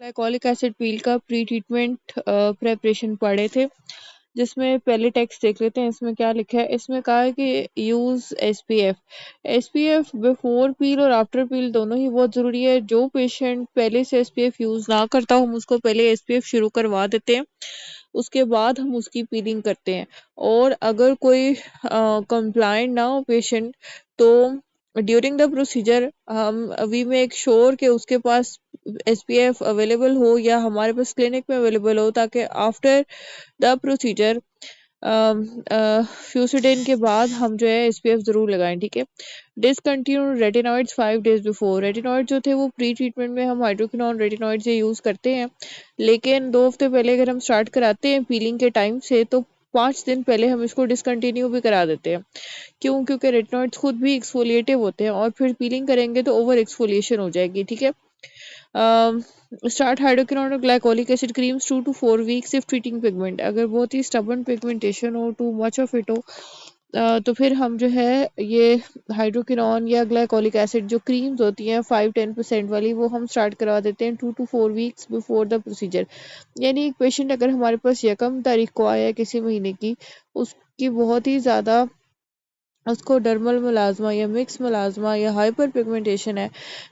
Glycolic acid पील का pre treatment preparation पढ़े थे, जिसमें पहले टेक्स्ट देख लेते हैं। इसमें क्या लिखा है? इसमें कहा है कि यूज़ एसपीएफ। एसपीएफ बिफोर पील और आफ्टर पील दोनों ही बहुत ज़रूरी है। जो पेशेंट पहले से एसपीएफ यूज़ ना करता हो, हम उसको पहले एसपीएफ शुरू करवा देते हैं, उसके बाद हम उसकी पीलिंग करते हैं। और अगर कोई कंप्लाइंट ना हो पेशेंट, तो ड्यूरिंग द प्रोसीजर हम वी मेक श्योर कि उसके पास एसपीएफ अवेलेबल हो या हमारे पास क्लिनिक में अवेलेबल हो, ताकि आफ्टर द प्रोसीजर फ्यूसिडेन के बाद हम जो है एसपीएफ जरूर लगाएं। ठीक है। Discontinue retinoids 5 days before. Retinoid जो थे वो प्री ट्रीटमेंट में हम हाइड्रोक्विनोन रेटिनॉइड से यूज करते हैं, लेकिन 2 हफ्ते पहले अगर हम स्टार्ट कराते हैं पीलिंग के टाइम से, तो 5 दिन पहले हम इसको डिसकंटिन्यू भी करा देते हैं। क्यों? क्योंकि रेटिनॉइड्स खुद भी एक्सफोलिएटिव होते हैं और फिर पीलिंग करेंगे तो ओवर एक्सफोलिएशन हो जाएगी। ठीक है। स्टार्ट हाइड्रोक्विनोन और glycolic acid creams 2 to 4 weeks if treating pigment. अगर बहुत ही स्टबर्न पिगमेंटेशन हो, टू मच ऑफ इट हो, तो फिर हम जो है ये हाइड्रोक्विनोन या ग्लाइकोलिक एसिड जो क्रीम्स होती हैं 5-10% वाली, वो हम स्टार्ट करवा देते हैं 2 to 4 weeks before the procedure. यानी एक पेशेंट अगर हमारे पास यकम तारीख को आया है किसी महीने की, उसकी बहुत ही ज़्यादा उसको डर्मल मलाजमा या मिक्स मलाजमा या हाइपर पिगमेंटेशन है,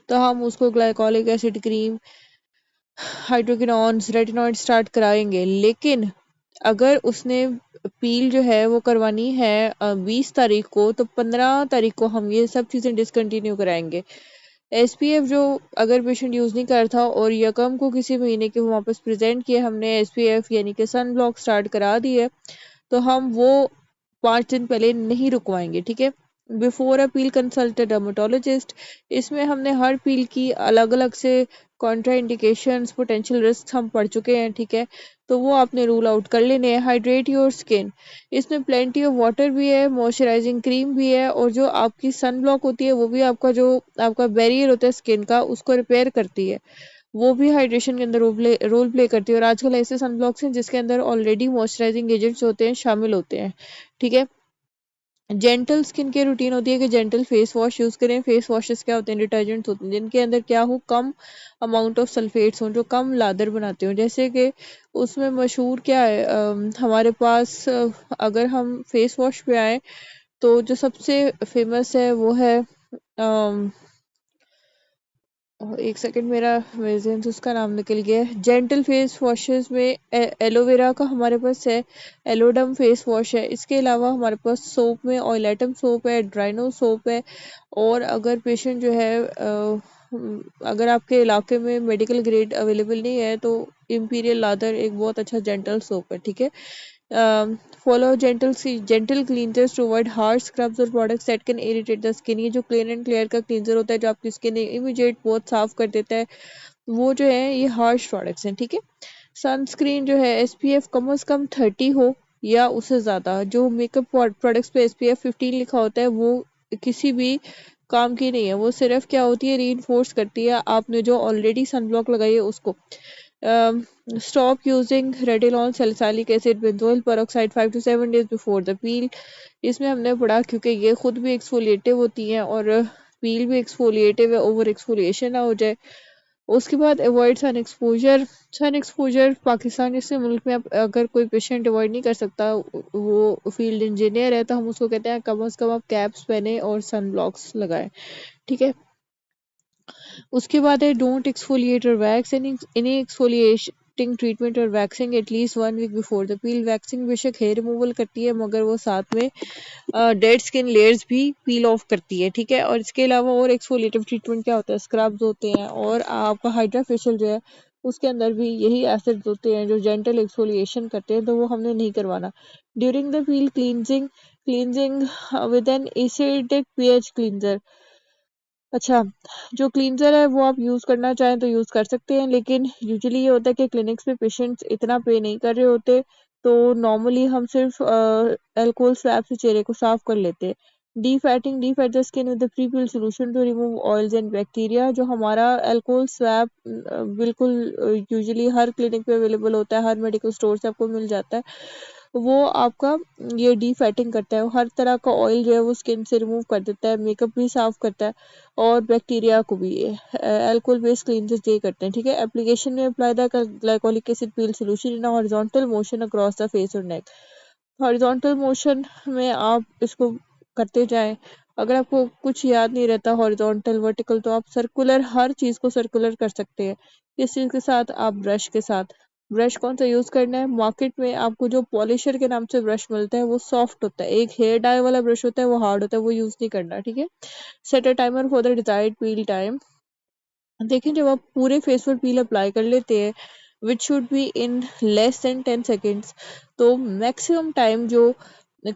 तो हम उसको glycolic acid cream, hydroquinones, retinoid start कराएंगे। लेकिन अगर उसने पील जो है वो करवानी है 20 तारीख को, तो 15 तारीख को हम ये सब चीज़ें डिसकंटिन्यू कराएंगे। एसपीएफ जो अगर पेशेंट यूज़ नहीं कर था और यकम को किसी महीने के वापस प्रेजेंट किया हमने एसपीएफ यानी कि सन ब्लॉक स्टार्ट करा दी है, तो हम वो 5 दिन पहले नहीं रुकवाएंगे। ठीक है। Before a peel consult dermatologist. इसमें हमने हर पील की अलग अलग से कॉन्ट्रा इंडिकेशंस, पोटेंशियल रिस्क हम पढ़ चुके हैं। ठीक है। तो वो आपने रूल आउट कर लेने हैं। Hydrate your skin. इसमें प्लेंटी ऑफ वाटर भी है, मॉइस्चराइजिंग क्रीम भी है, और जो आपकी सन ब्लॉक होती है वो भी आपका जो आपका बैरियर होता है स्किन का, उसको रिपेयर करती है। वो भी हाइड्रेशन के अंदर रोल प्ले करती है। और आजकल ऐसे सन ब्लॉक्स हैं जिसके अंदर ऑलरेडी मॉइस्चराइजिंग एजेंट्स होते हैं, शामिल होते हैं। ठीक है। जेंटल स्किन केयर रूटीन होती है कि जेंटल फेस वॉश यूज करें। फेस वॉशेस क्या होते हैं? डिटर्जेंट्स होते हैं जिनके अंदर क्या हो, कम अमाउंट ऑफ सल्फेट्स हों, जो कम लादर बनाते हो। जैसे कि उसमें मशहूर क्या है, हमारे पास अगर हम फेस वॉश पे आए, तो जो सबसे फेमस है वो है, एक सेकंड, मेरे ज़हन से उसका नाम निकल गया है। जेंटल फेस वॉशेस में एलोवेरा का हमारे पास है, एलोडम फेस वॉश है। इसके अलावा हमारे पास सोप में ऑयलेटम सोप है, ड्राइनो सोप है। और अगर पेशेंट जो है अगर आपके इलाके में मेडिकल ग्रेड अवेलेबल नहीं है, तो इम्पीरियल लादर एक बहुत अच्छा जेंटल सोप है। ठीक है। Follow gentle cleansers to avoid harsh scrubs और products that can irritate the skin. ये जो क्लीन एंड क्लियर का क्लींजर होता है जो आपकी स्किन इमीडिएट बहुत साफ कर देता है, वो जो है ये हार्श प्रोडक्ट्स हैं। ठीक है। सनस्क्रीन जो है एसपीएफ कम से कम 30 हो या उससे ज़्यादा। जो मेकअप प्रोडक्ट्स पे एसपीएफ 15 लिखा होता है वो किसी भी काम की नहीं है। वो सिर्फ क्या होती है, रीइंफोर्स करती है आपने जो ऑलरेडी सनब्लॉक लगाई है उसको। Stop using retinol, salicylic acid, benzoyl peroxide 5 to 7 days before the peel. इसमें हमने पढ़ा क्योंकि ये खुद भी एक्सफोलिएटिव होती हैं और पील भी एक्सफोलिएटिव है, ओवर एक्सफोलिएशन ना हो जाए। उसके बाद avoid sun exposure. Sun exposure Pakistan जैसे मुल्क में अगर कोई पेशेंट अवॉइड नहीं कर सकता, वो फील्ड इंजीनियर है, तो हम उसको कहते हैं कम से कम आप कैप्स पहने और सन ब्लॉक्स लगाएं। ठीक है। उसके बाद है डोंट एक्सफोलिएट और वैक्स। एनी एक्सफोलिएटिंग ट्रीटमेंट और waxing at least 1 week before the peel. Waxing बेशक हेयर रिमूवल करती है, मगर वो साथ में डेड स्किन लेयर्स भी पील ऑफ करती है। ठीक है। और इसके अलावा और एक्सफोलिएटिव ट्रीटमेंट क्या होता है? स्क्रब्स होते हैं, और आपका हाइड्रा फेशियल जो है उसके अंदर भी यही एसिड्स होते हैं जो जेंटल एक्सफोलिएशन करते हैं, तो वो हमने नहीं करवाना। During the peel cleansing with an acidic pH cleanser. अच्छा, जो क्लींजर है वो आप यूज़ करना चाहें तो यूज़ कर सकते हैं, लेकिन यूजुअली ये होता है कि क्लिनिक्स में पेशेंट्स इतना पे नहीं कर रहे होते, तो नॉर्मली हम सिर्फ अल्कोहल स्वैब से चेहरे को साफ कर लेते हैं। Defat the skin with the pre peel solution to remove oils and bacteria. जो हमारा अल्कोहल स्वैब बिल्कुल यूजुअली हर क्लिनिक पे अवेलेबल होता है, हर मेडिकल स्टोर से आपको मिल जाता है। वो आपका ये डीफैटिंग करता है, हर तरह का ऑयल जो है वो स्किन से रिमूव कर देता है, मेकअप भी साफ करता है और बैक्टीरिया को भी अल्कोहल बेस्ड क्लींजर्स ये करते हैं, ठीक है। एप्लीकेशन में apply the glycolic acid peel solution in horizontal motion across the face और नेक। हॉरिजॉन्टल मोशन में आप इसको करते जाएं। अगर आपको कुछ याद नहीं रहता हॉरिजॉन्टल वर्टिकल, तो आप सर्कुलर, हर चीज़ को सर्कुलर कर सकते हैं। इस चीज़ के साथ आप ब्रश के साथ, ब्रश कौन सा यूज़ करना है, मार्केट में आपको जो पॉलिशर के नाम से ब्रश मिलता है वो सॉफ्ट होता है, एक हेयर डाई वाला ब्रश होता है वो हार्ड होता है, वो यूज़ नहीं करना, ठीक है। Set a timer for the desired peel time. देखिए जब आप पूरे फेस पर पील अप्लाई कर लेते हैं which should be in less than 10 seconds, तो मैक्सिमम टाइम जो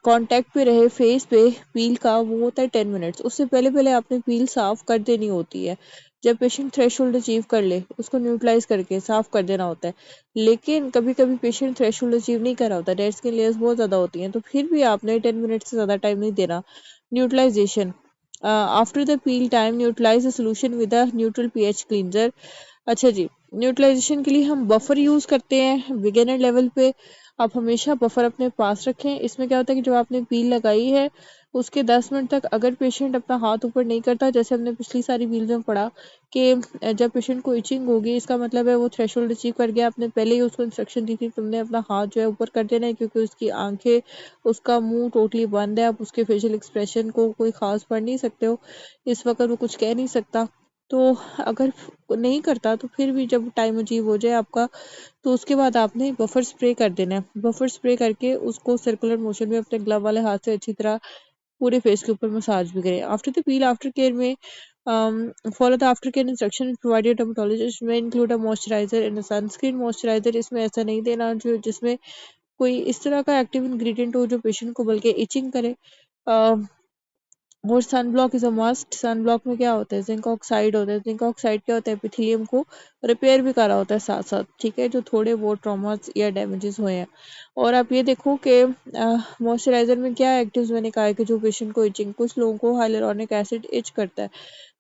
कांटेक्ट पे रहे फेस पे पील का वो होता है 10 मिनट्स। उससे पहले पहले आपने पील साफ कर देनी होती है। जब पेशेंट थ्रेशोल्ड अचीव कर ले उसको न्यूट्रलाइज करके साफ कर देना होता है। लेकिन कभी कभी पेशेंट थ्रेशोल्ड अचीव नहीं कर रहा होता, डेड स्किन लेयर्स बहुत ज़्यादा होती हैं, तो फिर भी आपने 10 मिनट से ज़्यादा टाइम नहीं देना। Neutralisation after the peel time neutralise the solution with a neutral pH cleanser. अच्छा जी, न्यूट्रलाइजेशन के लिए हम बफर यूज़ करते हैं बिगिनर लेवल पे। आप हमेशा बफर अपने पास रखें। इसमें क्या होता है कि जब आपने पील लगाई है उसके 10 मिनट तक अगर पेशेंट अपना हाथ ऊपर नहीं करता, जैसे हमने पिछली सारी पील में पढ़ा कि जब पेशेंट को इचिंग होगी इसका मतलब है वो थ्रेशोल्ड अचीव कर गया। आपने पहले ही उसको इंस्ट्रक्शन दी थी तुमने अपना हाथ जो है ऊपर कर देना है, क्योंकि उसकी आंखें, उसका मुंह टोटली बंद है, आप उसके फेशियल एक्सप्रेशन को कोई खास पढ़ नहीं सकते हो, इस वक्त वो कुछ कह नहीं सकता। तो अगर नहीं करता तो फिर भी जब टाइम अचीव हो जाए आपका, तो उसके बाद आपने बफर स्प्रे कर देना है। बफर स्प्रे करके उसको सर्कुलर मोशन में अपने ग्लव वाले हाथ से अच्छी तरह पूरे फेस के ऊपर मसाज भी करें। After the peel aftercare में follow the aftercare instruction provided dermatologist में include a moisturiser and sunscreen. Moisturiser इसमें ऐसा नहीं देना जो जिसमें कोई इस तरह का एक्टिव इंग्रेडिएंट हो जो पेशेंट को बल्कि इचिंग करे। और sun block is a must. Sun block में क्या होता है, जिंक ऑक्साइड होता है। जिंक ऑक्साइड क्या होता है, एपिथेलियम को रिपेयर भी करा होता है साथ साथ, ठीक है, जो थोड़े बहुत ट्रॉमास या डैमेजेस हुए हैं। और आप ये देखो कि मॉइस्चराइजर में क्या एक्टिव्स मैंने कहा है कि जो पेशेंट को इचिंग, कुछ लोगों को हाइलुरोनिक एसिड इच करता है,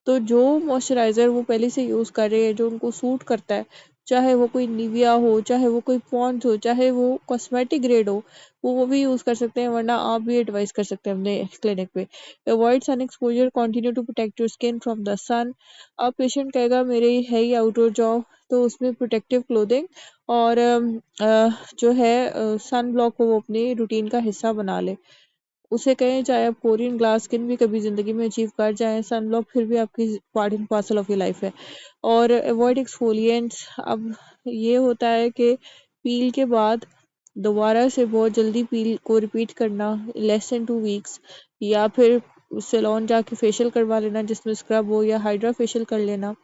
तो जो मॉइस्चराइज़र वो पहले से यूज़ कर रहे हैं जो उनको सूट करता है, चाहे वो कोई निविया हो, चाहे वो कोई पॉन्ड्स हो, चाहे वो कॉस्मेटिक ग्रेड हो, वो भी यूज़ कर सकते हैं, वरना आप भी एडवाइस कर सकते हैं अपने क्लिनिक पे। Avoid sun exposure, continue to protect your skin from the sun. अब पेशेंट कहेगा मेरे है ही आउटडोर जॉब, तो उसमें प्रोटेक्टिव क्लोथिंग और जो है सन ब्लॉक को वो अपनी रूटीन का हिस्सा बना ले। उसे कहें चाहे आप कोरियन ग्लास स्किन भी कभी ज़िंदगी में अचीव कर जाएँ, सनब्लॉक फिर भी आपकी part and parcel of your life है। और अवॉइड एक्सफोलिएंट्स। अब ये होता है कि पील के बाद दोबारा से बहुत जल्दी पील को रिपीट करना लेस देन 2 वीक्स, या फिर सैलून जाके फेशियल करवा लेना जिसमें स्क्रब हो, या हाइड्रा फेशियल कर लेना,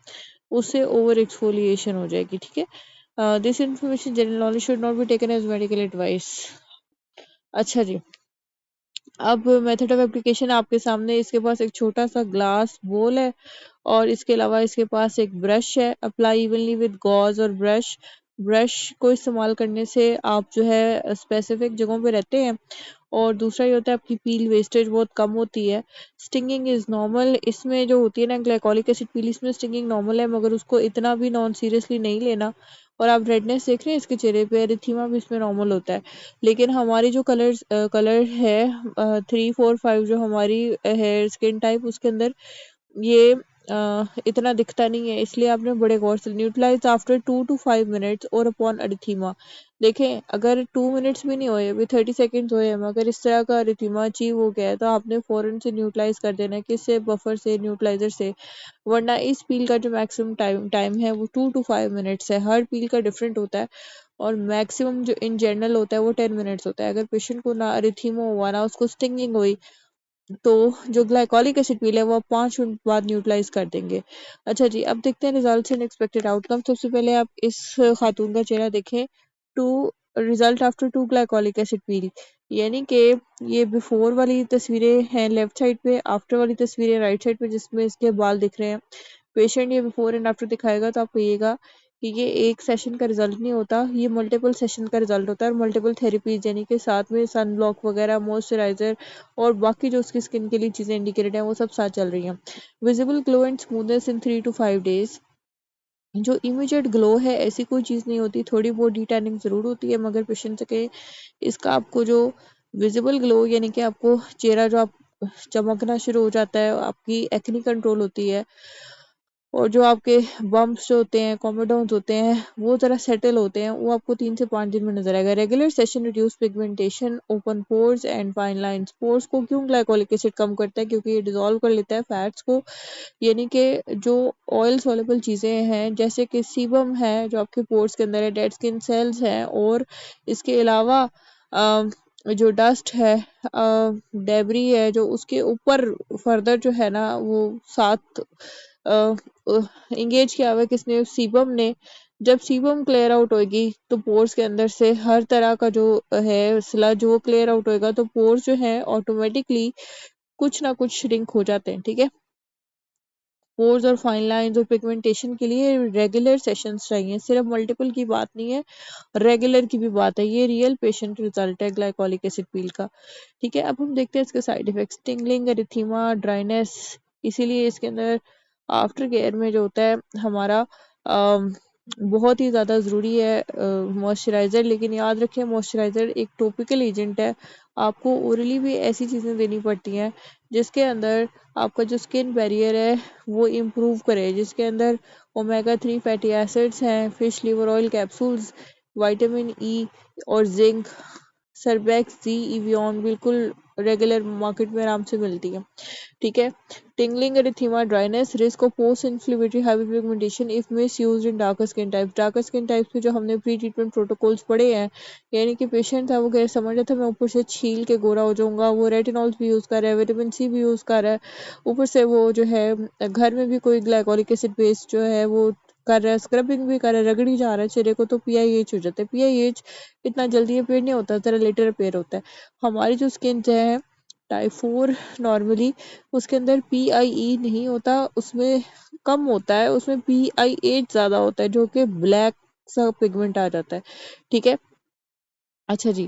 उससे ओवर एक्सफोलिएशन हो जाएगी, ठीक है। This information general knowledge should not be taken as medical advice. अच्छा जी, अब मेथड ऑफ एप्लीकेशन आपके सामने, इसके पास एक छोटा सा ग्लास बोल है और इसके अलावा इसके पास एक ब्रश है। अप्लाई इवनली विद गॉज और ब्रश। ब्रश को इस्तेमाल करने से आप जो है स्पेसिफिक जगहों पे रहते हैं। और दूसरा ये होता है आपकी पील वेस्टेज बहुत कम होती है। Stinging is normal. इसमें जो होती है ना ग्लाइकोलिक एसिड पील, इसमें स्टिंगिंग नॉर्मल है, मगर उसको इतना भी नॉन सीरियसली नहीं लेना। और आप रेडनेस देख रहे हैं इसके चेहरे पे, एरिथीमा भी इसमें नॉर्मल होता है। लेकिन हमारी जो कलर है 3, 4, 5 जो हमारी हेयर स्किन टाइप, उसके अंदर ये इतना दिखता नहीं है, इसलिए आपने बड़े गौर से न्यूट्रलाइज आफ्टर 2 to 5 मिनट्स और अपॉन अरिथीमा। देखें अगर 2 मिनट्स भी नहीं हुए, अभी 30 सेकेंड्स हुए हैं, मगर इस तरह का अरिथीमा अचीव हो गया है, तो आपने फ़ौरन से न्यूट्रलाइज कर देना है, किससे, बफर से, न्यूट्रलाइजर से। वरना इस पील का जो मैक्सिमम टाइम टाइम है वो 2 to 5 मिनट्स है। हर पील का डिफरेंट होता है और मैक्सिमम जो इन जनरल होता है वो 10 मिनट्स होता है। अगर पेशेंट को ना अरिथीमा हुआ ना उसको स्टिंगिंग हुई, तो जो ग्लाइकोलिक एसिड पील है वो आप 5 मिनट बाद न्यूट्रलाइज कर देंगे। अच्छा जी, अब देखते हैं रिजल्ट एंड एक्सपेक्टेड आउटकम। सबसे पहले आप इस खातून का चेहरा देखें। Two result after 2 glycolic acid peel, यानी कि ये बिफोर वाली तस्वीरें हैं लेफ्ट साइड पे, आफ्टर वाली तस्वीरें राइट साइड पे जिसमें इसके बाल दिख रहे हैं। पेशेंट ये बिफोर एंड आफ्टर दिखाएगा तो आप कहिएगा कि ये एक सेशन का रिजल्ट नहीं होता, ये मल्टीपल सेशन का रिजल्ट होता है। और मल्टीपल थेरेपीज यानी कि साथ में सन ब्लॉक वगैरह, मॉइस्चराइजर और बाकी जो उसकी स्किन के लिए चीज़ें इंडिकेटेड हैं वो सब साथ चल रही हैं। Visible glow and smoothness in 3 to 5 days। जो इमीडिएट ग्लो है ऐसी कोई चीज़ नहीं होती, थोड़ी बहुत डी टैनिंग ज़रूर होती है, मगर पेशेंट के इसका आपको जो विजिबल ग्लो यानी कि आपको चेहरा जो आप चमकना शुरू हो जाता है, आपकी एक्नी कंट्रोल होती है, और जो आपके बम्प्स जो होते हैं, कॉमेडोन्स होते हैं, वो ज़रा सेटल होते हैं, वो आपको 3 से 5 दिन में नजर आएगा। Regular session reduce pigmentation, open pores and fine lines. Pores को क्यों ग्लाइकोलिक एसिड कम करता है? क्योंकि ये डिसॉल्व कर लेता है फैट्स को, यानी कि जो ऑयल सोलेबल चीज़ें हैं जैसे कि सीबम है जो आपके पोर्स के अंदर है, डेड स्किन सेल्स हैं, और इसके अलावा जो डस्ट है, डेबरी है, जो उसके ऊपर फर्दर जो है ना वो साथ इंगेज किया हुआ है किसने? सीबम ने। जब सीबम क्लियर आउट होगी तो पोर्स के अंदर से हर तरह का जो है स्लज वो क्लियर आउट होएगा, तो पोर्स जो है ऑटोमेटिकली कुछ ना कुछ श्रिंक हो जाते हैं। ठीक है, पोर्स और फाइन लाइंस और पिगमेंटेशन के लिए रेगुलर सेशंस चाहिए, सिर्फ मल्टीपल की बात नहीं है, रेगुलर की भी बात है। ये रियल पेशेंट रिजल्ट है ग्लाइकोलिक एसिड पील का। ठीक है, अब हम देखते हैं इसके side effects. Tingling, erythema, dryness. इसीलिए इसके अंदर आफ्टर केयर में जो होता है हमारा बहुत ही ज़्यादा ज़रूरी है मॉइस्चराइज़र। लेकिन याद रखें मॉइस्चराइज़र एक टॉपिकल एजेंट है, आपको ओरली भी ऐसी चीज़ें देनी पड़ती हैं जिसके अंदर आपका जो स्किन बैरियर है वो इम्प्रूव करे, जिसके अंदर ओमेगा 3 फैटी एसिड्स हैं, fish liver oil capsules, vitamin E और जिंक, सरबैक्स जी, इवियन बिल्कुल रेगुलर मार्केट में आराम से मिलती है। ठीक है, tingling, erythema, dryness, risk of post inflammatory hyperpigmentation if miss use in darker skin type. Darker skin type में जो हमने प्री ट्रीटमेंट प्रोटोकॉल्स पढ़े हैं, यानी कि पेशेंट था वो कह समझ रहा था मैं ऊपर से छील के गोरा हो जाऊंगा, वो रेटिनॉल्स भी यूज कर रहा है, विटामिन सी भी यूज कर रहा है, ऊपर से वो जो है घर में भी कोई ग्लाइकोलिक एसिड पेस्ट जो है वो कर रहा है, स्क्रबिंग भी कर रहा है, रगड़ी जा रहा है चेहरे को, तो पीआईएच हो जाता है। पीआईएच इतना जल्दी रिपेयर नहीं होता, जरा लेटर रिपेयर होता है। हमारी जो स्किन है टाइप 4 नॉर्मली उसके अंदर पीआईई नहीं होता, उसमें कम होता है, उसमें पीआईएच ज्यादा होता है जो कि ब्लैक सा पिगमेंट आ जाता है। ठीक है, अच्छा जी,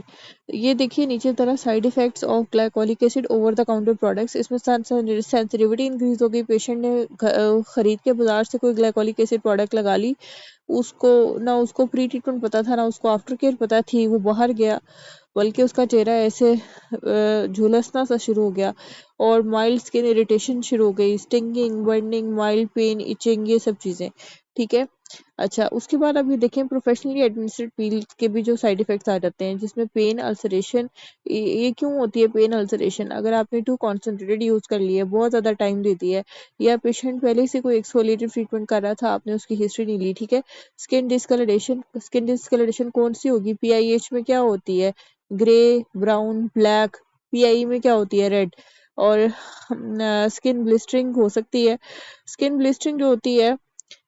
ये देखिए नीचे तरह side effects of glycolic acid over the counter products. इसमें सेंसिटिविटी इंक्रीज हो गई, पेशेंट ने खरीद के बाजार से कोई ग्लाइकोलिक एसिड प्रोडक्ट लगा ली, उसको ना उसको प्री ट्रीटमेंट पता था ना उसको आफ्टर केयर पता थी, वो बाहर गया, बल्कि उसका चेहरा ऐसे झुलसना सा शुरू हो गया, और माइल्ड स्किन इरिटेशन शुरू हो गई, stinging, burning, mild pain, itching, ये सब चीज़ें। ठीक है, अच्छा उसके बाद अब ये देखें प्रोफेशनली एडमिनिस्ट्रेड पील के भी जो साइड इफेक्ट्स आ जाते हैं, जिसमें पेन अल्सरेशन। ये क्यों होती है पेन अल्सरेशन? अगर आपने टू कॉन्सेंट्रेटेड यूज कर लिया है, बहुत ज़्यादा टाइम देती है, या पेशेंट पहले से कोई एक्सफोलिएटिव ट्रीटमेंट कर रहा था, आपने उसकी हिस्ट्री नहीं ली। ठीक है, स्किन डिस्कलरेशन। स्किन डिस्कलरेशन कौन सी होगी? पीआईएच में क्या होती है? Grey, brown, black. पीआई में क्या होती है? रेड। और स्किन ब्लिस्टरिंग हो सकती है। स्किन ब्लिस्टरिंग जो होती है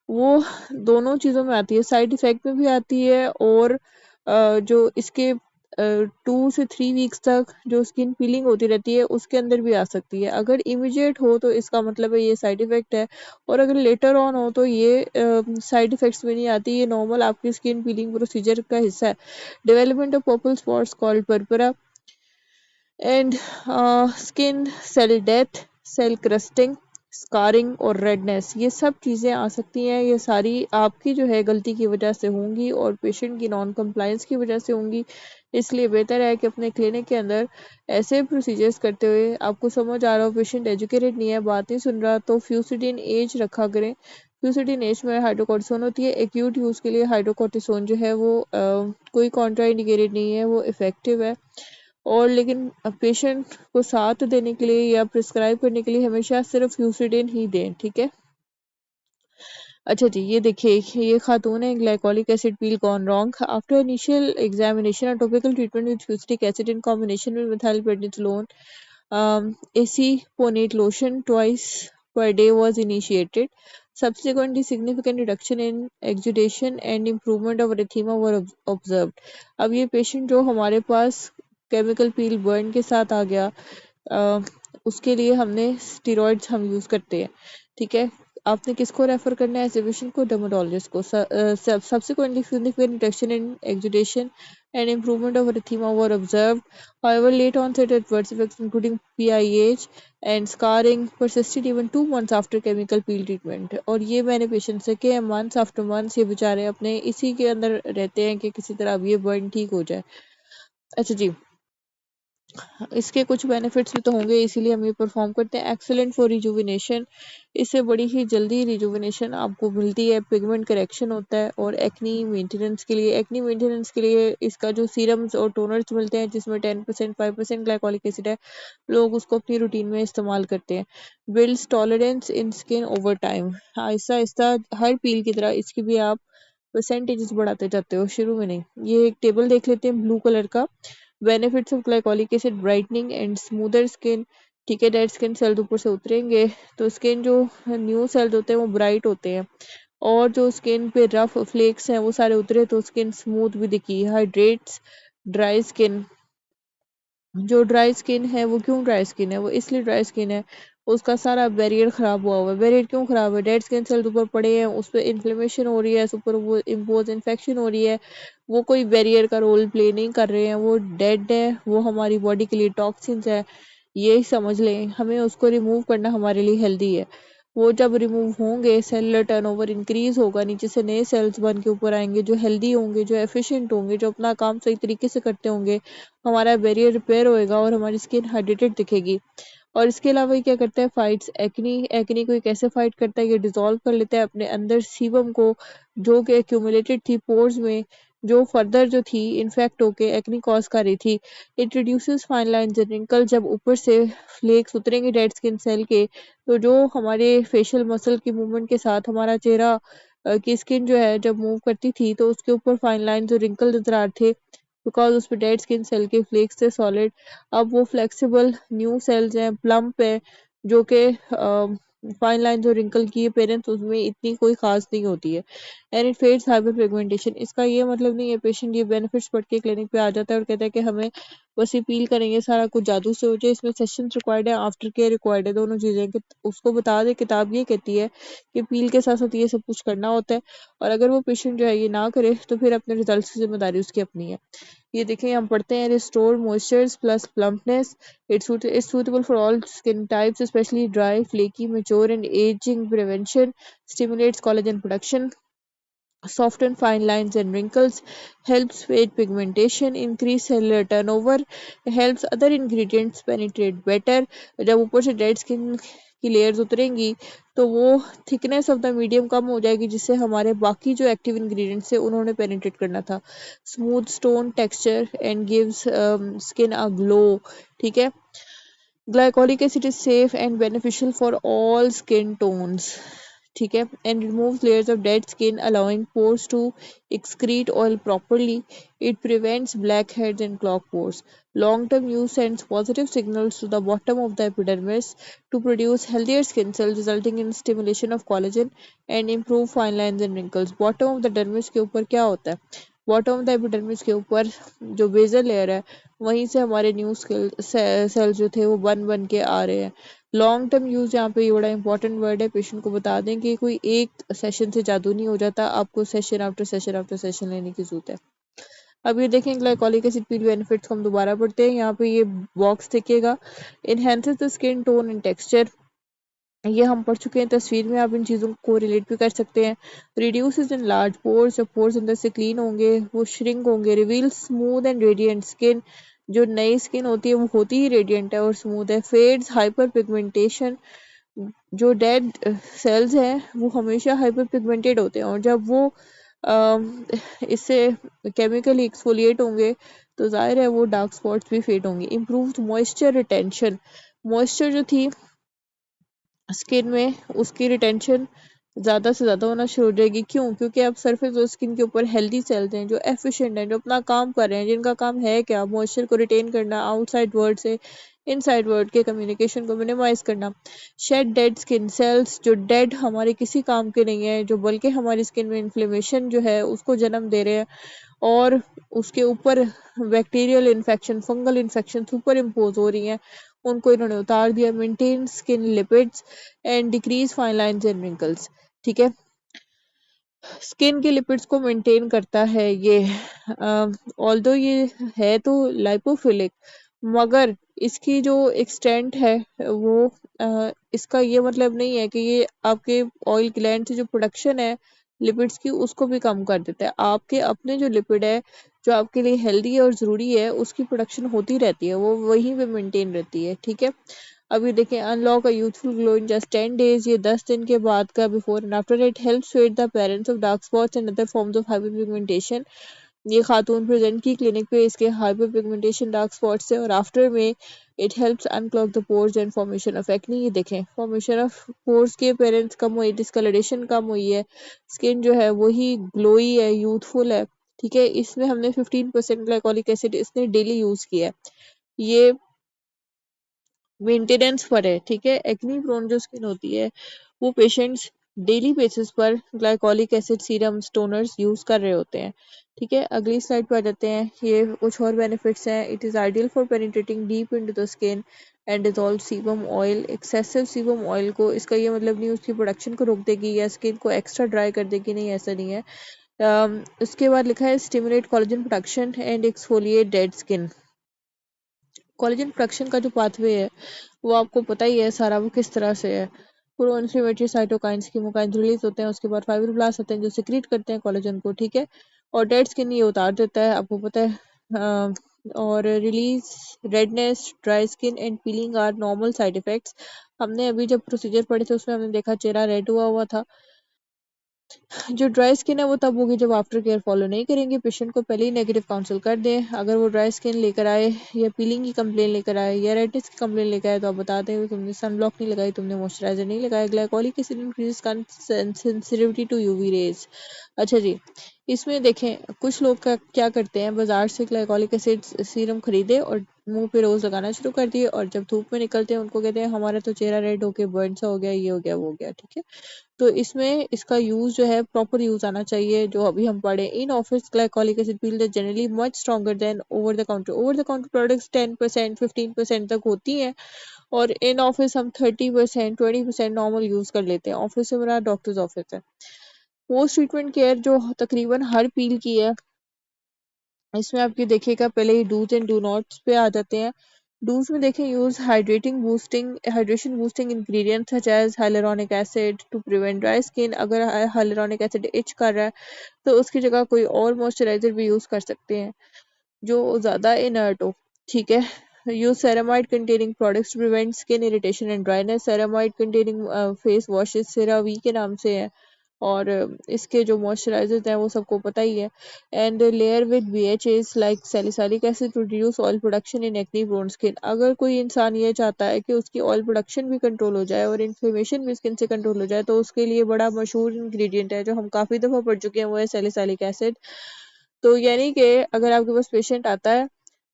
वो दोनों चीज़ों में आती है, साइड इफेक्ट में भी आती है, और जो इसके 2 से 3 वीक्स तक जो स्किन पीलिंग होती रहती है उसके अंदर भी आ सकती है। अगर इमीडिएट हो तो इसका मतलब है ये साइड इफेक्ट है, और अगर लेटर ऑन हो तो ये साइड इफेक्ट्स में नहीं आती, ये नॉर्मल आपकी स्किन पीलिंग प्रोसीजर का हिस्सा है। Development of purple spots called purpura and skin cell death, cell crusting, scarring और रेडनेस, ये सब चीज़ें आ सकती हैं। ये सारी आपकी जो है गलती की वजह से होंगी और पेशेंट की नॉन कंप्लायंस की वजह से होंगी। इसलिए बेहतर है कि अपने क्लिनिक के अंदर ऐसे प्रोसीजर्स करते हुए, आपको समझ आ रहा हो पेशेंट एजुकेटेड नहीं है, बात नहीं सुन रहा, तो फ्यूसिडिन एज रखा करें। फ्यूसिडिन एज में हाइड्रोकोर्टिसोन होती है, एक्यूट यूज़ के लिए हाइड्रोकोर्टिसोन जो है वो कोई कॉन्ट्रा इंडिकेटेड नहीं है, वो इफेक्टिव है। और लेकिन पेशेंट को साथ देने के लिए या प्रिस्क्राइब करने के लिए हमेशा सिर्फ फ्यूसिडिन ही दें। ठीक है, अच्छा जी, ये देखिए ये खातून है glycolic acid peel gone wrong after initial examination topical treatment with fusidic acid in combination with methyl prednisolone aceponate lotion twice per day was initiated. Subsequently, significant reduction in exudation and improvement of erythema were observed. अब ये patient जो हमारे पास chemical peel burn के साथ आ गया, उसके लिए हमने स्टेरॉइड्स हम यूज़ करते हैं। ठीक है, आपने किसको रेफर करना है? ऐसे पेशेंट को डर्मेटोलॉजिस्ट को। Subsequently, significant reduction in exudation and improvement of erythema were observed. However, late onset adverse effects, including PIH and scarring, persisted even 2 months after chemical peel treatment. और ये मैंने पेशेंट से कि मंथ्स आफ्टर मंथ्स ये बेचारे अपने इसी के अंदर रहते हैं कि किसी तरह अब ये बर्न ठीक हो जाए। अच्छा जी, इसके कुछ बेनिफिट्स भी तो होंगे, इसीलिए हम ये परफॉर्म करते हैं। एक्सेलेंट फॉर रिजुविनेशन, इससे बड़ी ही जल्दी रिजुविनेशन आपको मिलती है। पिगमेंट करेक्शन होता है। और एक्नी मेंटेनेंस के लिए इसका जो सीरम्स और टोनर्स मिलते हैं जिसमें 10% 5% ग्लाइकोलिक एसिड है, लोग उसको अपनी रूटीन में इस्तेमाल करते हैं। Builds tolerance in skin over time, Aahista Aahista हर पील की तरह इसकी भी आप परसेंटेजेस बढ़ाते जाते हो, शुरू में नहीं। ये एक टेबल देख लेते हैं ब्लू कलर का। Benefits of glycolic acid, brightening and smoother skin. ठीक है, डेड स्किन सेल्स ऊपर से उतरेंगे तो स्किन जो न्यू सेल्स होते हैं वो ब्राइट होते हैं। और जो स्किन पे रफ फ्लेक्स हैं वो सारे उतरे तो स्किन स्मूथ भी दिखी। हाइड्रेट्स ड्राई स्किन, जो ड्राई स्किन है वो क्यों ड्राई स्किन है? वो इसलिए ड्राई स्किन है, उसका सारा बैरियर खराब हुआ है। बैरियर क्यों खराब है? डेड स्किन सेल्स ऊपर पड़े हैं, उस पर इन्फ्लेमेशन हो रही है, उस ऊपर वो इम्पोज इन्फेक्शन हो रही है। वो कोई बैरियर का रोल प्ले नहीं कर रहे हैं, वो डेड है, वो हमारी बॉडी के लिए टॉक्सिन्स है, ये समझ लें। हमें उसको रिमूव करना हमारे लिए हेल्दी है। वो जब रिमूव होंगे सेलुलर टर्नओवर इंक्रीज होगा, नीचे से नए सेल्स बन के ऊपर आएंगे जो हेल्दी होंगे, जो एफिशिएंट होंगे, जो अपना काम सही तरीके से करते होंगे। हमारा बैरियर रिपेयर होएगा और हमारी स्किन हाइड्रेटेड दिखेगी। और इसके अलावा ये क्या करता है? Fights acne. एक्नी को ये कैसे फाइट करता है? ये डिसॉल्व कर लेता है अपने अंदर सीबम को, जो कि एक्यूमुलेटेड थी पोर्स में, जो फर्दर जो थी इन्फेक्ट होके एक्नी कॉज कर रही थी। It reduces fine lines and wrinkle, जब ऊपर से फ्लेक्स उतरेंगे डेड स्किन सेल के, तो जो हमारे फेशियल मसल की मूवमेंट के साथ हमारा चेहरा की स्किन जो है जब मूव करती थी तो उसके ऊपर फाइन लाइंस और रिंकल नजर आ रहे थे, बिकॉज उस पर डेड स्किन सेल के फ्लेक्स थे सॉलिड। अब वो फ्लेक्सिबल न्यू सेल्स हैं, प्लम्प है, जो कि फाइन लाइंस और रिंकल की अपेयरेंस उसमें इतनी कोई खास नहीं होती है। And it fades hyper pigmentation. इसका ये मतलब नहीं है पेशेंट ये बेनिफिट्स पढ़ के क्लिनिक पे आ जाता है और कहता है कि हमें बस ये पील करेंगे सारा कुछ जादू से हो जाए। इसमें सेशन रिक्वायर्ड है, आफ्टर केयर रिक्वायर्ड है, दोनों चीज़ें। कि उसको बता दे, किताब ये कहती है कि पील के साथ साथ ये सब कुछ करना होता है, और अगर वो पेशेंट जो है ये ना करे तो फिर अपने रिजल्ट की जिम्मेदारी उसकी अपनी है। ये देखें, हम पढ़ते हैं restore moistures plus plumpness. It's suitable for all skin types, especially dry, flaky, mature, and aging prevention. Stimulates collagen production, soften fine lines and wrinkles, helps fade pigmentation, increase cellular turnover, helps other ingredients penetrate better. जब ऊपर से dead skin की layers उतरेंगी तो वो thickness of the medium कम हो जाएगी, जिससे हमारे बाकी जो एक्टिव इंग्रेडिएंट्स है उन्होंने पेनिट्रेट करना था। Smooth stone texture and gives skin a glow. ठीक है, glycolic acid is safe and beneficial for all skin tones. ठीक है, and removes layers of dead skin allowing pores to excrete oil properly. It prevents blackheads and clogged pores. Long-term use sends positive signals to the bottom of the epidermis to produce healthier skin cells, resulting in stimulation of collagen and improve fine lines and wrinkles. Bottom of the dermis के ऊपर क्या होता है? Bottom of the epidermis के ऊपर जो bezel layer है, वहीं से हमारे न्यू सेल्स जो थे वो बन बन के आ रहे हैं। लॉन्ग टर्म यूज़, यहाँ पे ये बड़ा इंपॉर्टेंट वर्ड है, पेशेंट को बता दें कि कोई एक सेशन से जादू नहीं हो जाता, आपको session after session after session लेने की जरूरत है। अब ये देखें ग्लाइकोलिक एसिड पील बेनिफिट्स को हम दोबारा पढ़ते हैं। यहाँ पे ये बॉक्स दिखेगा, enhances the skin tone and texture, ये हम पढ़ चुके हैं, तस्वीर में आप इन चीज़ों को रिलेट भी कर सकते हैं। रिड्यूसेस इन लार्ज पोर्स, जब पोर्स अंदर से क्लीन होंगे वो श्रिंक होंगे। Reveal smooth and radiant skin, जो नई स्किन होती है वो होती ही रेडिएंट है और स्मूथ है। फेड्स हाइपर पिगमेंटेशन, जो डेड सेल्स हैं वो हमेशा हाइपर पिगमेंटेड होते हैं, और जब वो इससे केमिकली एक्सफोलिएट होंगे तो जाहिर है वो डार्क स्पॉट्स भी फेड होंगे। इम्प्रूव्ड मॉइस्चर रिटेंशन, मॉइस्चर जो थी स्किन में उसकी रिटेंशन ज़्यादा से ज़्यादा होना शुरू हो जाएगी। क्यों? क्योंकि अब सरफेस और स्किन के ऊपर हेल्दी सेल्स हैं जो एफिशिएंट हैं, जो अपना काम कर रहे हैं, जिनका काम है क्या? मॉइस्चर को रिटेन करना, आउटसाइड वर्ल्ड से इनसाइड वर्ल्ड के कम्युनिकेशन को मिनिमाइज करना। शेड डेड स्किन सेल्स, जो डेड हमारे किसी काम के नहीं है, जो बल्कि हमारी स्किन में इन्फ्लेमेशन जो है उसको जन्म दे रहे हैं, और उसके ऊपर bacterial infection, fungal infection super impose हो रही हैं, उनको इन्होंने उतार दिया। Maintain skin lipids and decrease fine lines and wrinkles. ठीक है, स्किन के लिपिड्स को मेंटेन करता है ये। ऑल्दो ये है तो लाइपोफिलिक, मगर इसकी जो एक्सटेंट है वो इसका ये मतलब नहीं है कि ये आपके ऑयल ग्लैंड से जो प्रोडक्शन है लिपिड्स की उसको भी कम कर देता है। आपके अपने जो लिपिड है जो आपके लिए हेल्दी है और ज़रूरी है उसकी प्रोडक्शन होती रहती है, वो वहीं पे मेंटेन रहती है। ठीक है, अभी देखें, unlock a youthful glow in just 10 days, ये 10 दिन के बाद का before and after. It helps fade the parents of dark spots and other forms of hyperpigmentation. ये खातून प्रेजेंट की क्लिनिक पे इसके हाइपरपिगमेंटेशन डार्क स्पॉट्स से, और आफ्टर में it helps unclog the pores and formation of acne. ये देखें, फॉर्मेशन ऑफ पोर्स के पेरेंट्स कम हुई, डिस्कलरेशन कम हुई है, स्किन जो है वही ग्लोई है, यूथफुल है। ठीक है, इसमें हमने 15% ग्लाइकोलिक एसिड इसने डेली यूज किया है, ये मेंटेनेंस पर है। ठीक है, एक्नी प्रोन जो स्किन होती है वो पेशेंट्स डेली बेसिस पर glycolic acid serum toners use कर रहे होते हैं। ठीक है, अगली स्लाइड पर आ जाते हैं। ये कुछ और बेनिफिट्स हैं। It is ideal for penetrating deep into the skin and dissolve sebum oil. Excessive sebum oil को, इसका ये मतलब नहीं उसकी प्रोडक्शन को रोक देगी या स्किन को एक्स्ट्रा ड्राई कर देगी, नहीं ऐसा नहीं है। उसके बाद लिखा है stimulate collagen production and exfoliate dead skin. Collagen production का जो पाथवे है वो आपको पता ही है सारा, वो किस तरह से है। Pro inflammatory cytokines chemokines release होते हैं, उसके बाद फाइब्रोब्लास्ट होते हैं जो सिक्रीट करते हैं कोलेजन को। ठीक है, और डेड स्किन ये उतार देता है, आपको पता है। और release redness, dry skin and peeling are normal side effects. हमने अभी जब प्रोसीजर पढ़े थे उसमें हमने देखा चेहरा रेड हुआ हुआ था। जो ड्राई स्किन है वो तब होगी जब आफ्टर केयर फॉलो नहीं करेंगे। पेशेंट को पहले ही नेगेटिव काउंसिल कर दें। अगर वो ड्राई स्किन लेकर आए या पीलिंग की कंप्लेन लेकर आए या रेडनेस की कंप्लेन लेकर आए तो आप बता दें तुमने सन ब्लॉक नहीं लगाई, तुमने मॉइस्चराइजर नहीं लगाया। Glycolic acid increase sensitivity to UV rays. अच्छा जी, इसमें देखें कुछ लोग क्या करते हैं, बाजार से ग्लाइकोलिक एसिड सीरम खरीदे और मुंह पे रोज लगाना शुरू कर दिए, और जब धूप में निकलते हैं उनको कहते हैं हमारा तो चेहरा रेड हो गया, बर्न सा हो गया, ये हो गया, वो हो गया। ठीक है, तो इसमें इसका यूज जो है प्रॉपर यूज आना चाहिए, जो अभी हम पढ़े। In office glycolic acid peel generally much stronger than over the counter. Over the counter products 10% 15% तक होती हैं, और इन ऑफिस हम 30% 20% नॉर्मल यूज कर लेते हैं। ऑफिस से मेरा डॉक्टर्स ऑफिस है। पोस्ट ट्रीटमेंट केयर जो तकरीबन हर पील की है, इसमें आपकी देखिएगा पहले ही डूज एंड डू नॉट्स पे आ जाते हैं। डूज में देखें, use hydration boosting ingredients such as hyaluronic acid to prevent dry skin. अगर हाइलुरोनिक एसिड इच कर रहा है तो उसकी जगह कोई और मॉइस्चराइजर भी यूज कर सकते हैं जो ज़्यादा इनर्ट हो। ठीक है, use ceramide containing products to prevent skin irritation and dryness. Ceramide containing face washes CeraVe के नाम से है, और इसके जो मॉइस्चराइजर्स हैं वो सबको पता ही है। And layer with BHAs like salicylic acid to reduce oil production in acne prone skin. अगर कोई इंसान ये चाहता है कि उसकी ऑयल प्रोडक्शन भी कंट्रोल हो जाए और इन्फ्लेमेशन भी स्किन से कंट्रोल हो जाए, तो उसके लिए बड़ा मशहूर इंग्रेडिएंट है जो हम काफ़ी दफ़ा पढ़ चुके हैं, वो है सैलिसाइलिक एसिड। तो यानी कि अगर आपके पास पेशेंट आता है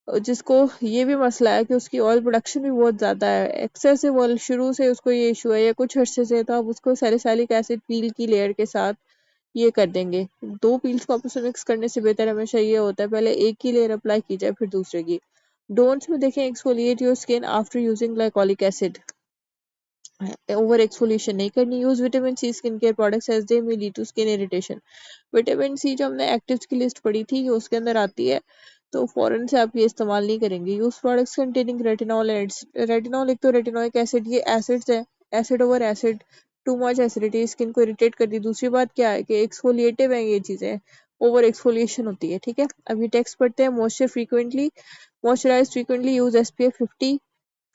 जिसको ये भी मसला है कि उसकी ऑयल प्रोडक्शन भी बहुत ज़्यादा है, एक्सेसिव ऑयल, शुरू से उसको ये इशू है या कुछ अरसे से, तो आप उसको सैलिसाइलिक एसिड पील की लेयर के साथ ये कर देंगे। दो पील्स को आपस में मिक्स करने से बेहतर हमेशा ये होता है पहले एक की लेयर अप्लाई की जाए फिर दूसरे की। डोंट्स में देखें, exfoliate your skin after using glycolic acid. Over exfoliation नहीं करनी। Use vitamin C skin care products as they may lead to skin irritation. Vitamin C जो हमने एक्टिव्स की लिस्ट पढ़ी थी उसके अंदर आती है, तो फौरन से आप ये इस्तेमाल नहीं करेंगे। Use products containing retinol and retinol, एक तो रेटिनोइक एसिड, ये एसिड्स है, acid over acid, too much acidity skin को इरिटेट कर दी। दूसरी बात क्या है कि एक्सफोलिएटिव है ये चीजें, ओवर एक्सफोलिएशन होती है। ठीक है, अभी टेक्स्ट पढ़ते हैं। मॉइस्चराइज फ्रीक्वेंटली, यूज SPF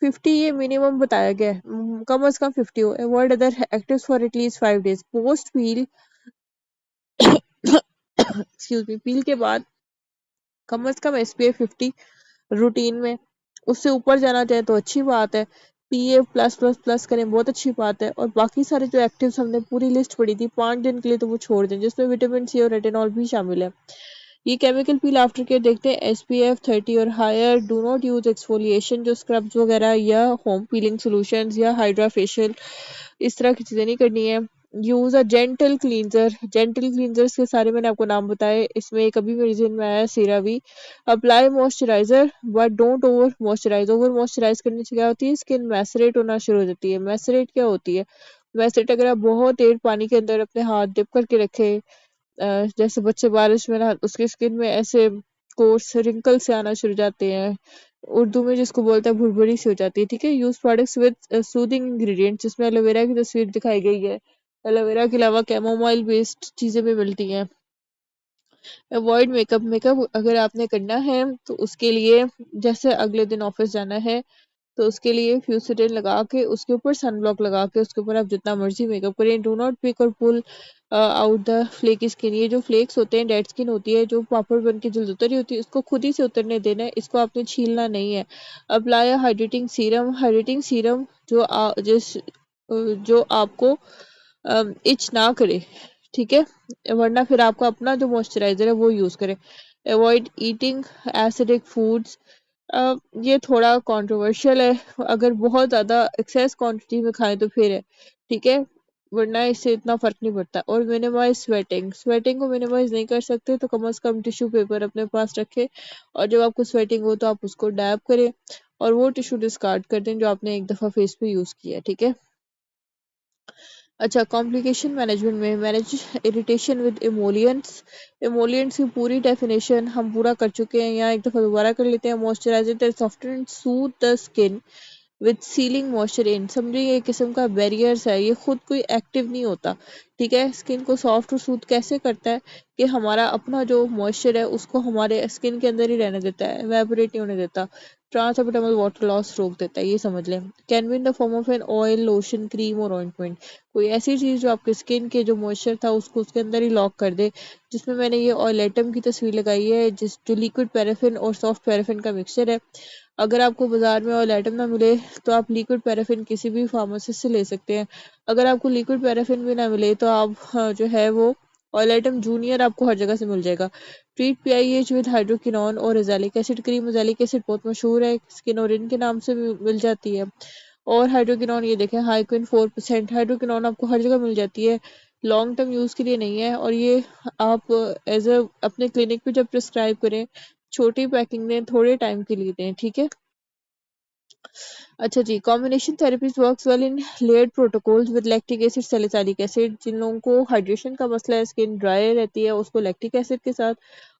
50 ये मिनिमम बताया गया है, कम से कम 50 हो। Avoid other actives for at least 5 days। Post peel excuse me, peel के बाद कम से कम SPF 50 रूटीन में, उससे ऊपर जाना चाहे तो अच्छी बात है। PA+++ करें, बहुत अच्छी बात है। और बाकी सारे जो एक्टिव्स हमने पूरी लिस्ट पढ़ी थी 5 दिन के लिए, तो वो छोड़ दें, जिसमें विटामिन सी और रेटिनॉल भी शामिल है। ये केमिकल पील आफ्टर केयर देखते हैं। SPF 30 और higher. Do not use exfoliation जो स्क्रब्स वगैरह या होम पीलिंग सॉल्यूशंस या हाइड्रा फेशियल, इस तरह की चीज़ें नहीं करनी है। Use a gentle cleanser. Gentle cleansers के सारे मैंने आपको नाम बताए, इसमें एक अभी मेरे जिन में आया CeraVe. Apply moisturiser but don't over moisturise. Over moisturise करने से क्या होती है, स्किन मैसरेट होना शुरू हो जाती है। मैसरेट क्या होती है, मैसरेट अगर आप बहुत देर पानी के अंदर अपने हाथ डिप करके रखे, जैसे बच्चे बारिश में ना, उसकी स्किन में ऐसे कोर्स रिंकल से आना शुरू जाते हैं, उर्दू में जिसको बोलते हैं भुरभुरी सी हो जाती है। ठीक है, use products with soothing ingredient, जिसमें एलोवेरा की तस्वीर दिखाई गई है। एलोवेरा के अलावा कैमोमाइल बेस्ड चीजें भी मिलती हैं। Avoid makeup. मेकअप अगर आपने करना है तो उसके लिए, जैसे अगले दिन ऑफिस जाना है तो उसके लिए फ्यूसिडेंट लगा के, उसके ऊपर सनब्लॉक लगा के, उसके ऊपर आप जितना मर्जी मेकअप करें। Do not pick or pull out the flaky skin. ये जो फ्लेक्स होते हैं, डेड स्किन होती है, जो पापड़ बन के जल्द उतरी होती है, इसको खुद ही से उतरने देना है, इसको आपने छीलना नहीं है। Apply hydrating serum. Hydrating serum जो आपको इच ना करे, ठीक है, वरना फिर आपको अपना जो मॉइस्चराइजर है वो यूज करें। Avoid eating acidic foods. ये थोड़ा कंट्रोवर्शियल है, अगर बहुत ज़्यादा एक्सेस क्वांटिटी में खाएं तो फिर है, ठीक है, वरना इससे इतना फर्क नहीं पड़ता। और मिनिमाइज स्वेटिंग। स्वेटिंग को मिनिमाइज नहीं कर सकते तो कम से कम टिश्यू पेपर अपने पास रखें, और जब आपको स्वेटिंग हो तो आप उसको डैब करें और वो टिश्यू डिस्कार्ड कर दें जो आपने एक दफ़ा फेस पे यूज़ किया है। ठीक है। अच्छा, कॉम्प्लिकेशन मैनेजमेंट में, मैनेज इरिटेशन विद इमोलियंट्स। इमोलियंट्स की पूरी डेफिनेशन हम पूरा कर चुके हैं, यहाँ एक दफ़ा दोबारा कर लेते हैं। Moisturiser that soften and soothe the skin with ceiling moisture in. समझिए ये एक किस्म का बैरियर्स है, ये खुद कोई एक्टिव नहीं होता। ठीक है, स्किन को सॉफ्ट और सूथ कैसे करता है कि हमारा अपना जो मॉइस्चर है उसको हमारे स्किन के अंदर ही रहने देता है, एवेपोरेट नहीं होने देता, ट्रांसएपिडर्मल वाटर लॉस रोक देता है, ये समझ लें। Can be in the form of an oil, lotion, cream और ऑइंटमेंट। कोई ऐसी चीज़ जो आपके स्किन के जो मॉइस्चर था उसको उसके अंदर ही लॉक कर दे, जिसमें मैंने ये ऑयलेटम की तस्वीर लगाई है, जिस जो लिक्विड पैराफिन और सॉफ्ट पैराफिन का मिक्सचर है। अगर आपको बाजार में ऑयलेटम ना मिले तो आप लिक्विड पैराफिन किसी भी फार्मासिस्ट से ले सकते हैं। अगर आपको लिक्विड पैराफिन भी ना मिले तो आप जो है वो ऑयलेटम जूनियर आपको हर जगह से मिल जाएगा। ट्रीट पीआईएच विद हाइड्रोकिनोन और एजालिक एसिड क्रीम। एजालिक एसिड बहुत मशहूर है, स्किनोरिन के नाम से भी मिल जाती है। और हाइड्रोकिनोन ये देखें, हाइक्विन 4%। हाइड्रोकिनोन आपको हर जगह मिल जाती है, लॉन्ग टर्म यूज़ के लिए नहीं है, और ये आप एज अ अपने क्लिनिक पे जब प्रिस्क्राइब करें, छोटी पैकिंग में थोड़े टाइम के लिए दें। ठीक है। अच्छा जी, combination therapies works well in layered protocols with lactic acid, salicylic acid. जिन लोगों को हाइड्रेशन का मसला है, स्किन ड्राई रहती है, उसको लैक्टिक एसिड के साथ,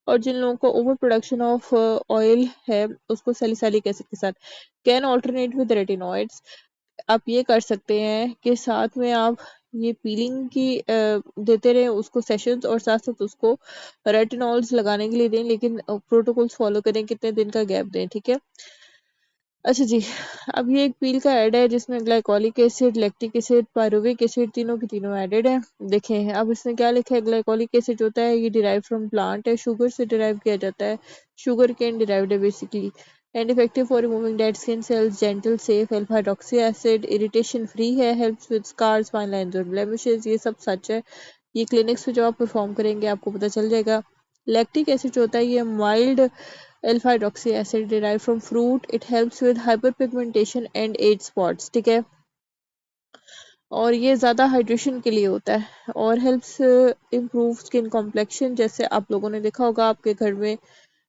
और जिन लोगों को ओवर प्रोडक्शन ऑफ ऑयल है उसको सैलिसिलिक एसिड के साथ। Can alternate with retinoids. आप ये कर सकते हैं कि साथ में आप ये पीलिंग की देते रहे उसको सेशंस, और साथ साथ उसको रेटिनॉल्स लगाने के लिए दें, लेकिन प्रोटोकॉल्स फॉलो करें, कितने दिन का गैप दें। ठीक है। अच्छा जी, अब ये एक पील का ऐड है जिसमें glycolic acid, lactic acid, pyruvic acid तीनों की तीनों एडेड है। देखें अब इसमें क्या लिखा है। ग्लाइकोलिक एसिड होता है, ये डिराइव फ्रॉम प्लांट है, शुगर से डिराइव किया जाता है, शुगर केन डिराइव्ड है basically, and effective for removing dead skin cells, gentle, safe, alpha hydroxy acid, irritation free है, helps with scars, fine lines और ब्लेमिशेस। ये सब सच है, ये क्लिनिक्स पे जब आप परफॉर्म करेंगे आपको पता चल जाएगा। लैक्टिक एसिड जो होता है ये mild alpha hydroxy acid derive from fruit, it helps with hyperpigmentation and as spots. ठीक है, और ये ज़्यादा हाइड्रेशन के लिए होता है और हेल्प्स इम्प्रूव स्किन कॉम्प्लेक्शन। जैसे आप लोगों ने देखा होगा आपके घर में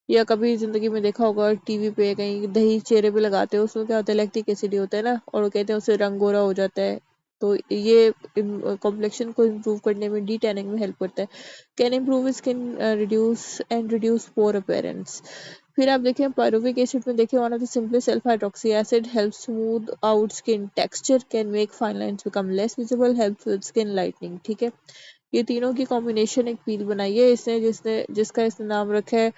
या कभी ज़िंदगी में देखा होगा टीवी पे कहीं दही चेहरे पे लगाते हो, उसमें क्या होता है, लैक्टिक एसिड होता है ना, और वो कहते हैं उससे रंग गोरा हो जाता है। तो ये कॉम्प्लेक्शन को इम्प्रूव करने में, डी टैनिंग में हेल्प करता है। Can improve skin reduce pore appearance. फिर आप देखें पायरुविक एसिड में, देखें one of the simplest alpha hydroxy acid help smooth out skin texture, can make fine lines become less visible, help with skin lightening. ठीक है, ये तीनों की कॉम्बिनेशन एक पील बनाई है इसने, जिसका इसने नाम रखा है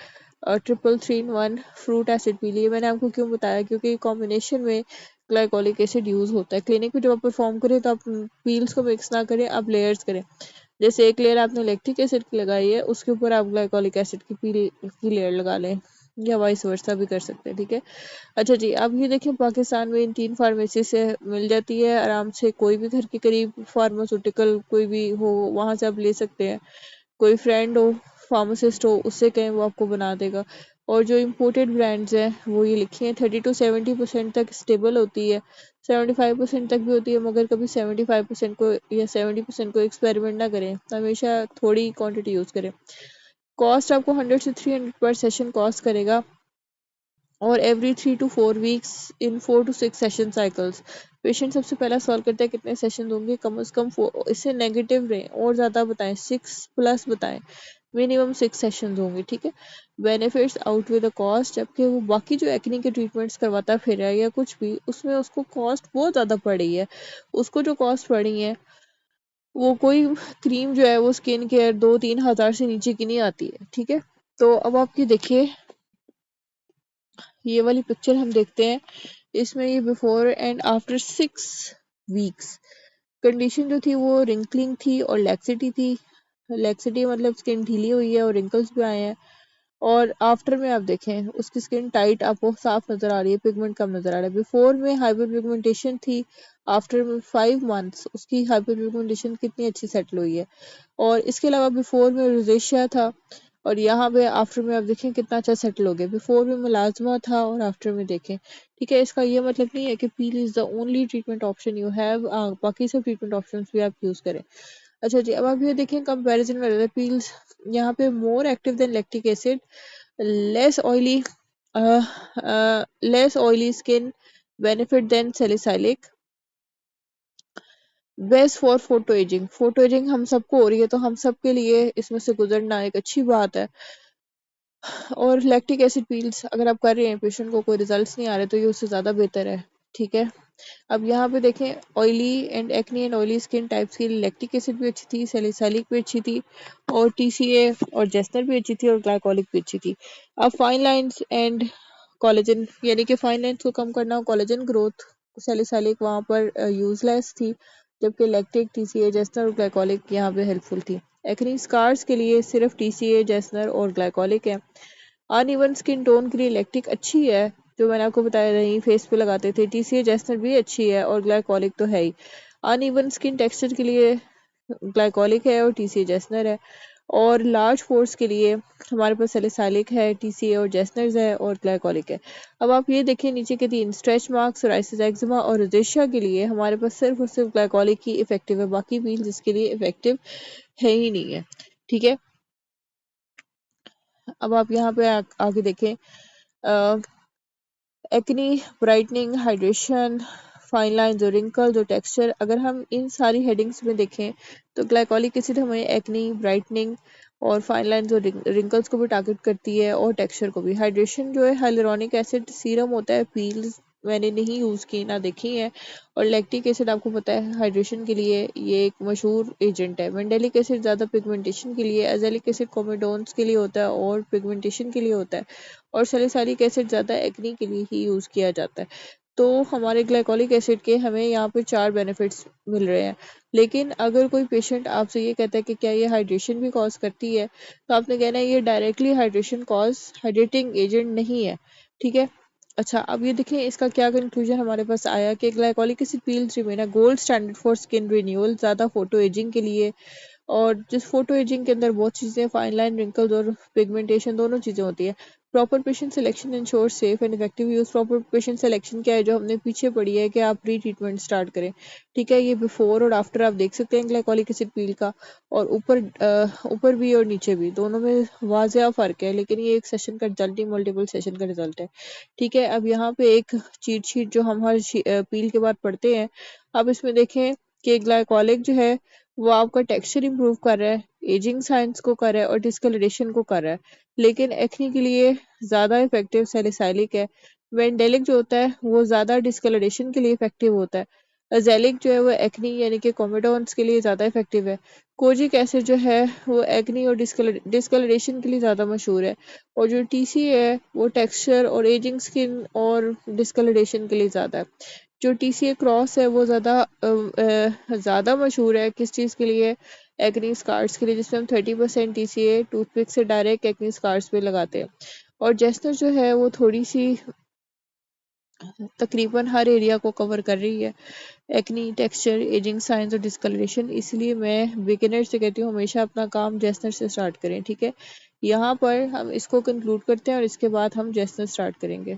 333 फ्रूट एसिड पील। ये मैंने आपको क्यों बताया, क्योंकि कॉम्बिनेशन में ग्लाइकोलिक एसिड यूज होता है। क्लिनिक में जब आप परफॉर्म करें तो आप पील्स को मिक्स ना करें, आप लेयर्स करें। जैसे एक लेयर आपने लैक्टिक एसिड की लगाई है, उसके ऊपर आप ग्लाइकोलिक एसिड की पील की लेयर लगा लें, या वाइस वर्सा भी कर सकते हैं। ठीक है। अच्छा जी, अब ये देखें पाकिस्तान में इन 3 फार्मेसी से मिल जाती है आराम से, कोई भी घर के करीब फार्मास्यूटिकल कोई भी हो वहाँ से आप ले सकते हैं। कोई फ्रेंड हो फार्मासिस्ट हो, उससे कहें वो आपको बना देगा। और जो इम्पोर्टेड ब्रांड्स हैं वो ये लिखे हैं 30 to 70% तक स्टेबल होती है, 75% तक भी होती है, मगर कभी 75% को या 70% को एक्सपेरिमेंट ना करें, हमेशा थोड़ी क्वांटिटी यूज़ करें। कॉस्ट आपको 100 से 300 पर सेशन कॉस्ट करेगा, और every 3 to 4 weeks in 4 to 6 session cycles. Patient सबसे पहला सॉल्व करता है कितने सेशन होंगे, कम से कम इससे नेगेटिव रहे और ज़्यादा बताएं, 6+ बताएं, मिनिमम 6 सेशन होंगे, ठीक है। Benefits out with the cost, जबकि वो बाकी जो एक्ने के ट्रीटमेंट्स करवाता फिर है या कुछ भी, उसमें उसको कॉस्ट बहुत ज़्यादा पड़ रही है। उसको जो कॉस्ट पड़ी है वो कोई क्रीम जो है वो स्किन केयर 2-3 हज़ार से नीचे की नहीं आती है, ठीक है। तो अब आप ये देखिए, ये वाली पिक्चर हम देखते हैं, इसमें ये before and after 6 weeks condition जो थी वो रिंकलिंग थी और लैक्सिटी थी। लैक्सिटी मतलब स्किन ढीली हुई है और रिंकल्स भी आए हैं। और आफ्टर में आप देखें उसकी स्किन टाइट आपको साफ नजर आ रही है, पिगमेंट कम नजर आ रहा है। बिफोर में हाइपर पिगमेंटेशन थी, आफ्टर में 5 मंथ्स उसकी हाइपर पिगमेंटेशन कितनी अच्छी सेटल हुई है। और इसके अलावा बिफोर में रोजेशिया था, और यहाँ पे आफ्टर में आप देखें कितना अच्छा सेटल हो गया। बिफोर में मुलाजमा था और आफ्टर में देखें, ठीक है। इसका ये मतलब नहीं है कि peel is the only treatment option you have, बाकी सब ट्रीटमेंट ऑप्शंस भी आप यूज करें। अच्छा जी, अब आप ये देखें कंपैरिजन में अदर पील्स, यहाँ पे more active than lactic acid, less oily, less oily skin, benefit than salicylic, best for photo ageing. Photo ageing हम सबको हो रही है, तो हम सब के लिए इसमें से गुजरना एक अच्छी बात है। और लैक्टिक एसिड पील्स अगर आप कर रहे हैं, पेशेंट को कोई रिजल्ट्स नहीं आ रहे, तो ये उससे ज़्यादा बेहतर है, ठीक है। अब यहाँ पे देखें, oily and acne and oily skin types की लैक्टिक एसिड भी अच्छी थी, सैलिसाइलिक भी अच्छी थी, और टीसीए और जेस्टर भी अच्छी थी, और ग्लाइकोलिक भी अच्छी थी। अब फाइन लाइंस एंड कोलेजन, यानी कि फाइन लाइंस को कम करना, कोलेजन ग्रोथ, सैलिसाइलिक वहाँ पर यूजलेस थी, जबकि लैक्टिक, टीसीए, जेस्टर और ग्लाइकोलिक यहाँ पे हेल्पफुल थी। एक्नी स्कार्स के लिए सिर्फ टीसीए, जेस्टर और ग्लाइकोलिक है। अनइवन स्किन टोन के लिए लैक्टिक अच्छी है, जो मैंने आपको बताया नहीं फेस पे लगाते थे। टीसीए जेस्टर भी अच्छी है, और ग्लाइकोलिक तो है ही। अनइवन स्किन टेक्सचर के लिए ग्लाइकोलिक है और टीसीए जेस्टर है। और लार्ज पोर्स के लिए हमारे पास सैलिसाइलिक है, टीसीए और जेस्नर्स है, और ग्लाइकोलिक है। अब आप ये देखिए नीचे के 3 स्ट्रेच मार्क्स, सोराइसिस, एक्जिमा और रोजेशिया के लिए हमारे पास सिर्फ और सिर्फ ग्लाइकोलिक ही इफेक्टिव है, बाकी पील जिसके लिए इफेक्टिव है ही नहीं है, ठीक है। अब आप यहाँ पे आगे देखें, acne, brightening, hydration, fine lines और रिंकल्स और टेक्सचर। अगर हम इन सारी हेडिंग्स में देखें तो ग्लाइकोलिक एसिड हमें एक्नी, ब्राइटनिंग और फाइन लाइन्स और रिंकल्स को भी टारगेट करती है, और टेक्सचर को भी। हाइड्रेशन जो है, हाइलुरोनिक एसिड सीरम होता है, पील्स मैंने नहीं यूज़ की ना देखी है। और लैक्टिक एसिड आपको पता है हाइड्रेशन के लिए ये एक मशहूर एजेंट है। मेंडेलिक एसिड ज़्यादा पिगमेंटेशन के लिए, एजेलिक एसिड कोमेडोन्स के लिए होता है और पिगमेंटेशन के लिए होता है, और सैलिसाइलिक एसिड ज़्यादा एक्नी के लिए ही यूज़ किया जाता है। तो हमारे ग्लाइकोलिक एसिड के हमें यहाँ पे 4 बेनिफिट्स मिल रहे हैं। लेकिन अगर कोई पेशेंट आपसे ये कहता है कि क्या ये हाइड्रेशन भी कॉज करती है, तो आपने कहना है ये directly hydration cause hydrating agent नहीं है, ठीक है। अच्छा, अब ये देखें इसका क्या कंक्लूजन हमारे पास आया कि glycolic acid peels remain a gold standard for skin renewal, ज़्यादा फोटो एजिंग के लिए। और जिस फोटो एजिंग के अंदर बहुत चीज़ें, फाइन लाइन, रिंकल्स और पिगमेंटेशन दोनों चीज़ें होती है। Proper patient selection ensure safe and effective use. Proper patient selection क्या है, जो हमने पीछे पढ़ी है कि आप प्री ट्रीटमेंट स्टार्ट करें, ठीक है। ये बिफोर और आफ्टर आप देख सकते हैं ग्लाइकोलिक एसिड पील का, और ऊपर भी और नीचे भी, दोनों में वाज़ेह फ़र्क है, लेकिन ये एक सेशन का रिजल्ट ही मल्टीपल सेशन का रिजल्ट है, ठीक है। अब यहाँ पे एक चीट शीट जो हम हर पील के बाद पढ़ते हैं, अब इसमें देखें कि ग्लाइकोलिक जो है वो आपका टेक्सचर इंप्रूव कर रहा है, एजिंग साइंस को कर रहा है और डिस्कलरेशन को कर रहा है। लेकिन एक्ने के लिए ज़्यादा इफेक्टिव सैलिसाइलिक है। वेंडेलिक जो होता है वो ज़्यादा डिस्कलरेशन के लिए इफेक्टिव होता है। अजेलिक जो है वो एक्नी यानी कि कोमेडोन्स के लिए ज़्यादा इफेक्टिव है। कोजिक एसिड जो है वो एक्नी और डिस्कलरेशन के लिए ज़्यादा मशहूर है। और जो टीसी है वो टेक्सचर और एजिंग स्किन और डिस्कलरेशन के लिए ज़्यादा है। जो टीसीए क्रॉस है वो ज़्यादा मशहूर है किस चीज़ के लिए, एक्नी स्कार्स के लिए, जिसमें हम 30% टीसीए टूथपिक से डायरेक्ट एक्नी स्कार्स पे लगाते हैं। और जेस्टर जो है वो थोड़ी सी तकरीबन हर एरिया को कवर कर रही है, एक्नी, टेक्सचर, एजिंग साइंस और डिस्कलरेशन। इसलिए मैं बिगिनर से कहती हूँ हमेशा अपना काम जेस्टर से स्टार्ट करें, ठीक है। यहाँ पर हम इसको कंक्लूड करते हैं और इसके बाद हम जेस्चर स्टार्ट करेंगे।